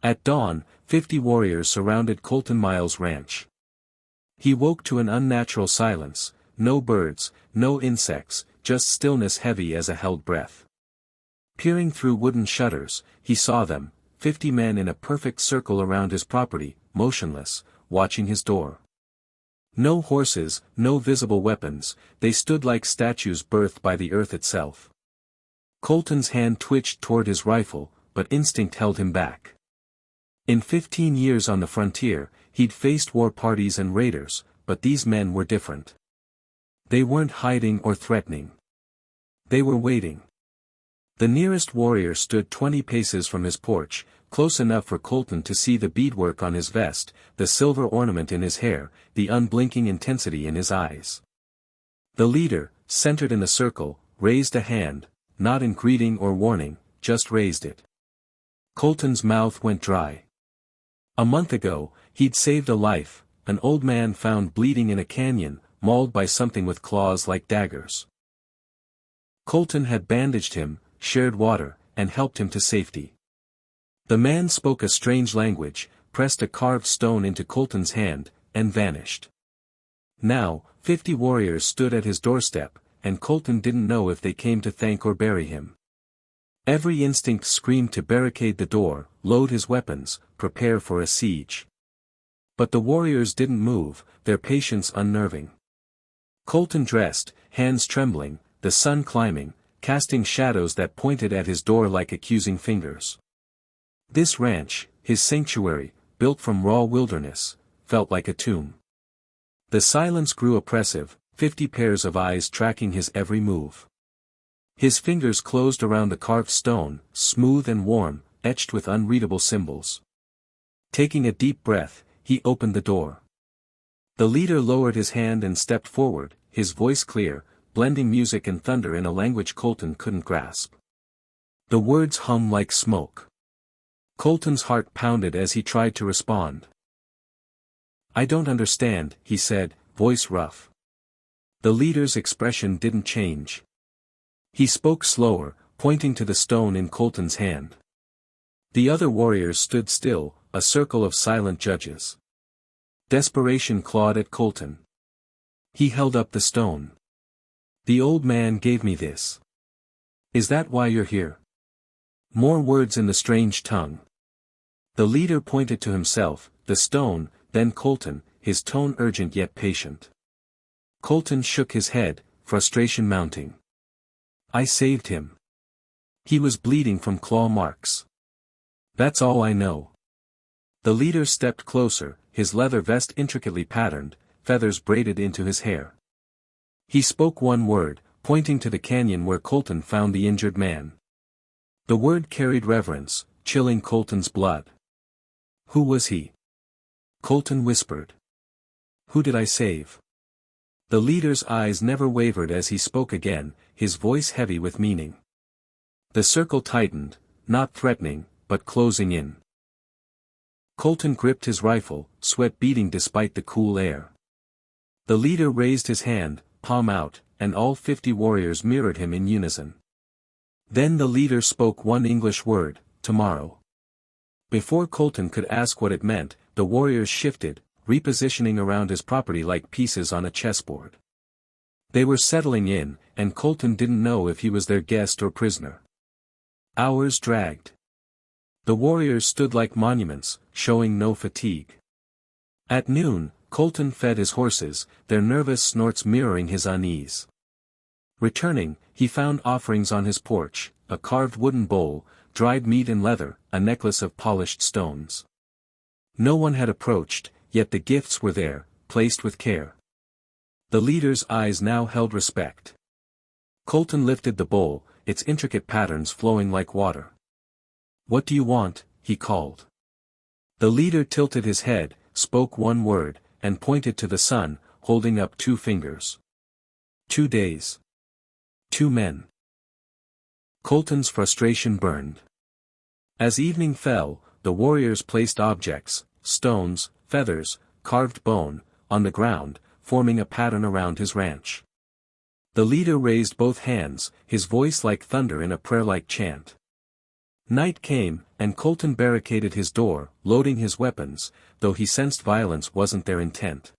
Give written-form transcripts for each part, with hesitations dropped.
At dawn, 50 warriors surrounded Colton Miles' ranch. He woke to an unnatural silence, no birds, no insects, just stillness heavy as a held breath. Peering through wooden shutters, he saw them, 50 men in a perfect circle around his property, motionless, watching his door. No horses, no visible weapons, they stood like statues birthed by the earth itself. Colton's hand twitched toward his rifle, but instinct held him back. In 15 years on the frontier, he'd faced war parties and raiders, but these men were different. They weren't hiding or threatening. They were waiting. The nearest warrior stood 20 paces from his porch, close enough for Colton to see the beadwork on his vest, the silver ornament in his hair, the unblinking intensity in his eyes. The leader, centered in the circle, raised a hand, not in greeting or warning, just raised it. Colton's mouth went dry. A month ago, he'd saved a life, an old man found bleeding in a canyon, mauled by something with claws like daggers. Colton had bandaged him, shared water, and helped him to safety. The man spoke a strange language, pressed a carved stone into Colton's hand, and vanished. Now, 50 warriors stood at his doorstep, and Colton didn't know if they came to thank or bury him. Every instinct screamed to barricade the door, load his weapons, prepare for a siege. But the warriors didn't move, their patience unnerving. Colton dressed, hands trembling, the sun climbing, casting shadows that pointed at his door like accusing fingers. This ranch, his sanctuary, built from raw wilderness, felt like a tomb. The silence grew oppressive, 50 pairs of eyes tracking his every move. His fingers closed around the carved stone, smooth and warm, etched with unreadable symbols. Taking a deep breath, he opened the door. The leader lowered his hand and stepped forward, his voice clear, blending music and thunder in a language Colton couldn't grasp. The words hummed like smoke. Colton's heart pounded as he tried to respond. "I don't understand," he said, voice rough. The leader's expression didn't change. He spoke slower, pointing to the stone in Colton's hand. The other warriors stood still, a circle of silent judges. Desperation clawed at Colton. He held up the stone. "The old man gave me this. Is that why you're here?" More words in the strange tongue. The leader pointed to himself, the stone, then Colton, his tone urgent yet patient. Colton shook his head, frustration mounting. "I saved him. He was bleeding from claw marks. That's all I know." The leader stepped closer, his leather vest intricately patterned, feathers braided into his hair. He spoke one word, pointing to the canyon where Colton found the injured man. The word carried reverence, chilling Colton's blood. "Who was he?" Colton whispered. "Who did I save?" The leader's eyes never wavered as he spoke again, his voice heavy with meaning. The circle tightened, not threatening, but closing in. Colton gripped his rifle, sweat beading despite the cool air. The leader raised his hand, palm out, and all 50 warriors mirrored him in unison. Then the leader spoke one English word, "tomorrow." Before Colton could ask what it meant, the warriors shifted, repositioning around his property like pieces on a chessboard. They were settling in, and Colton didn't know if he was their guest or prisoner. Hours dragged. The warriors stood like monuments, showing no fatigue. At noon, Colton fed his horses, their nervous snorts mirroring his unease. Returning, he found offerings on his porch, a carved wooden bowl, dried meat and leather, a necklace of polished stones. No one had approached, yet the gifts were there, placed with care. The leader's eyes now held respect. Colton lifted the bowl, its intricate patterns flowing like water. "What do you want?" he called. The leader tilted his head, spoke one word, and pointed to the sun, holding up 2 fingers. 2 days. 2 men. Colton's frustration burned. As evening fell, the warriors placed objects, stones, feathers, carved bone, on the ground, forming a pattern around his ranch. The leader raised both hands, his voice like thunder in a prayer-like chant. Night came, and Colton barricaded his door, loading his weapons, though he sensed violence wasn't their intent.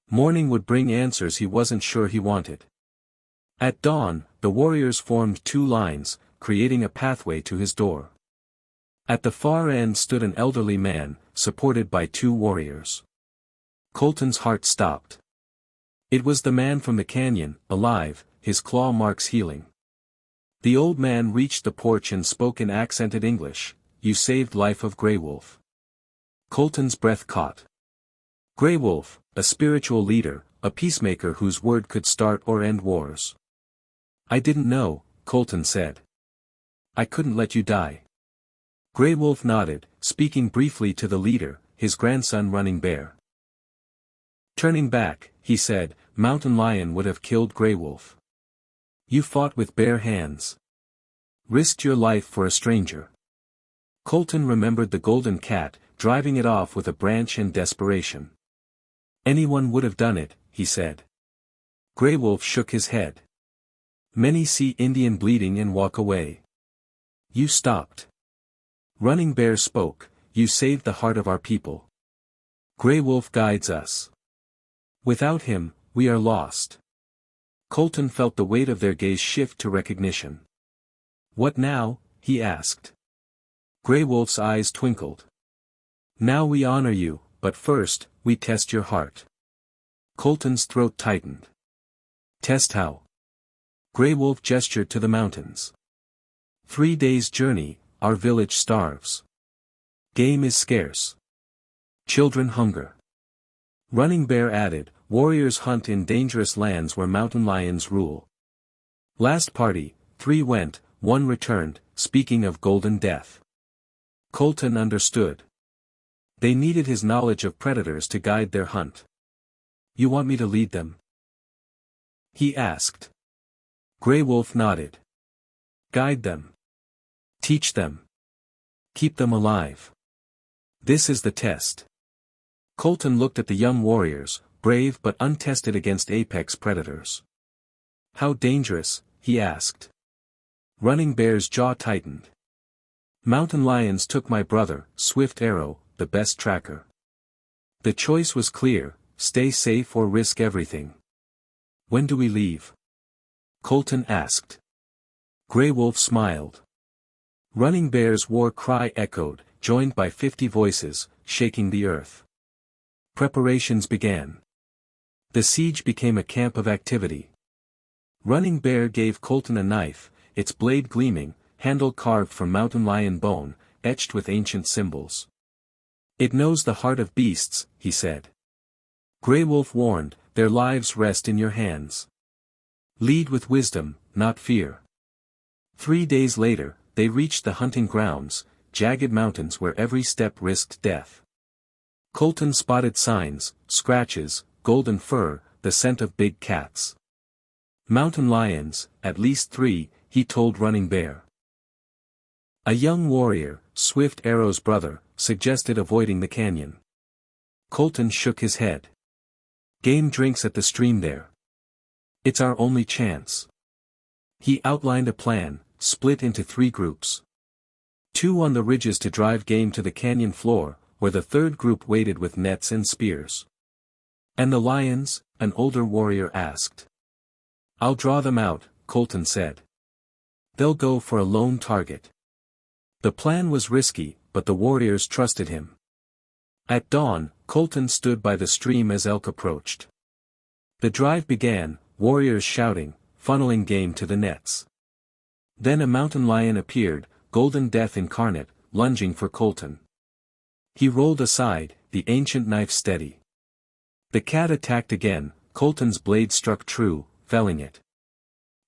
Morning would bring answers he wasn't sure he wanted. At dawn, the warriors formed two lines, creating a pathway to his door. At the far end stood an elderly man, supported by two warriors. Colton's heart stopped. It was the man from the canyon, alive, his claw marks healing. The old man reached the porch and spoke in accented English, "You saved life of Grey Wolf." Colton's breath caught. Grey Wolf, a spiritual leader, a peacemaker whose word could start or end wars. "I didn't know," Colton said. "I couldn't let you die." Grey Wolf nodded, speaking briefly to the leader, his grandson Running Bear. Turning back, he said, "Mountain Lion would have killed Grey Wolf. You fought with bare hands. Risked your life for a stranger." Colton remembered the golden cat, driving it off with a branch in desperation. "Anyone would have done it," he said. Grey Wolf shook his head. "Many see Indian bleeding and walk away. You stopped." Running Bear spoke, "You saved the heart of our people. Grey Wolf guides us. Without him, we are lost." Colton felt the weight of their gaze shift to recognition. "What now?" he asked. Grey Wolf's eyes twinkled. "Now we honor you, but first, we test your heart." Colton's throat tightened. "Test how?" Grey Wolf gestured to the mountains. 3 days' journey, our village starves. Game is scarce. Children hunger. Running Bear added, "Warriors hunt in dangerous lands where mountain lions rule." Last party, 3 went, 1 returned, speaking of Golden Death. Colton understood. They needed his knowledge of predators to guide their hunt. "You want me to lead them?" he asked. Grey Wolf nodded. "Guide them. Teach them. Keep them alive. This is the test." Colton looked at the young warriors, brave but untested against apex predators. "How dangerous?" he asked. Running Bear's jaw tightened. "Mountain lions took my brother, Swift Arrow, the best tracker. The choice was clear, stay safe or risk everything." "When do we leave?" Colton asked. Grey Wolf smiled. Running Bear's war cry echoed, joined by 50 voices, shaking the earth. Preparations began. The siege became a camp of activity. Running Bear gave Colton a knife, its blade gleaming, handle carved from mountain lion bone, etched with ancient symbols. "It knows the heart of beasts," he said. Grey Wolf warned, "Their lives rest in your hands. Lead with wisdom, not fear." 3 days later, they reached the hunting grounds, jagged mountains where every step risked death. Colton spotted signs, scratches, golden fur, the scent of big cats. "Mountain lions, at least 3, he told Running Bear. A young warrior, Swift Arrow's brother, suggested avoiding the canyon. Colton shook his head. "Game drinks at the stream there. It's our only chance." He outlined a plan, split into 3 groups. 2 on the ridges to drive game to the canyon floor, where the 3rd group waited with nets and spears. "And the lions?" an older warrior asked. "I'll draw them out," Colton said. "They'll go for a lone target." The plan was risky, but the warriors trusted him. At dawn, Colton stood by the stream as elk approached. The drive began, warriors shouting, funneling game to the nets. Then a mountain lion appeared, Golden Death incarnate, lunging for Colton. He rolled aside, the ancient knife steady. The cat attacked again, Colton's blade struck true, felling it.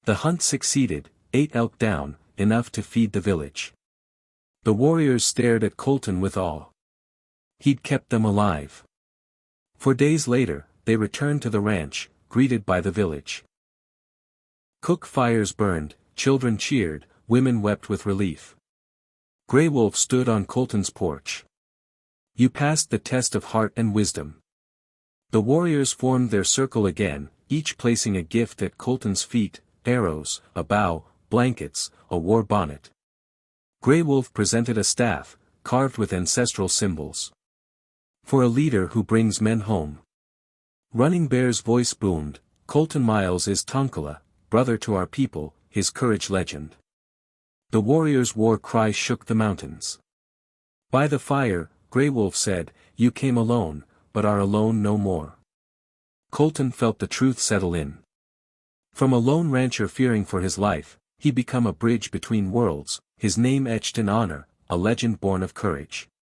The hunt succeeded, 8 elk down, enough to feed the village. The warriors stared at Colton with awe. He'd kept them alive. For days later, they returned to the ranch, greeted by the village. Cook fires burned, children cheered, women wept with relief. Grey Wolf stood on Colton's porch. "You passed the test of heart and wisdom." The warriors formed their circle again, each placing a gift at Colton's feet, arrows, a bow, blankets, a war bonnet. Grey Wolf presented a staff, carved with ancestral symbols. For a leader who brings men home. Running Bear's voice boomed, Colton Miles is Tonkala, brother to our people, his courage legend. The warrior's war cry shook the mountains. By the fire, Grey Wolf said, you came alone, but are alone no more. Colton felt the truth settle in. From a lone rancher fearing for his life, he became a bridge between worlds, his name etched in honor, a legend born of courage.